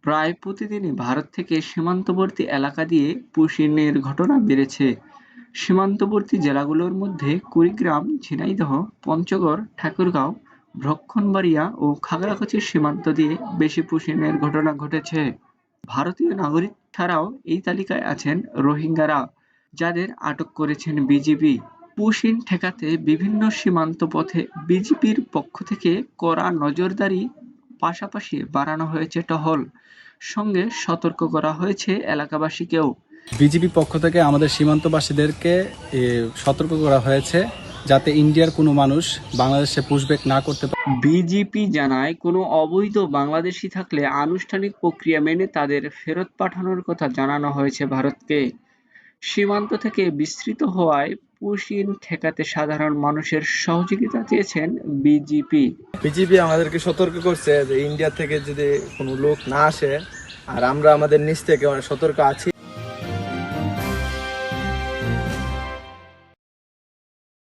প্রায় প্রতিদিনই ভারত থেকে সীমান্তবর্তী এলাকা দিয়ে পুশিনের ঘটনা বেড়েছে। সীমান্তবর্তী জেলাগুলোর মধ্যে কুড়িগ্রাম, ঝিনাইদহ, পঞ্চগড়, ঠাকুরগাঁও, ব্রহ্মণবাড়িয়া ও খাগড়াছড়ির সীমান্ত দিয়ে বেশি পুশিনের ঘটনা ঘটেছে। ভারতীয় নাগরিক ছাড়াও এই তালিকায় আছেন রোহিঙ্গারা, যাদের আটক করেছেন বিজিবি। পুশিন ঠেকাতে বিভিন্ন সীমান্ত পথে বিজিবির পক্ষ থেকে কড়া নজরদারি পাশাপাশি বাড়ানো হয়েছে টহল, সঙ্গে সতর্ক করা হয়েছে এলাকাবাসীকেও। বিজিবি পক্ষ থেকে আমাদের সীমান্তবাসীদেরকে সতর্ক করা হয়েছে যাতে ইন্ডিয়ার কোনো মানুষ বাংলাদেশে পুশব্যাক না করতে পারে। বিজিপি জানায়, কোনো অবৈধ বাংলাদেশি থাকলে আনুষ্ঠানিক প্রক্রিয়া মেনে তাদের ফেরত পাঠানোর কথা জানানো হয়েছে ভারতকে। সীমান্ত থেকে বিস্তৃত হওয়ায় পুশিন ঠেকাতে সাধারণ মানুষের সহযোগিতা চেয়েছেন বিজিপি। বিজিবি আমাদেরকে সতর্ক করছে যে ইন্ডিয়া থেকে যদি কোনো লোক না আসে, আর আমরা আমাদের নিচ থেকে অনেক সতর্ক আছি।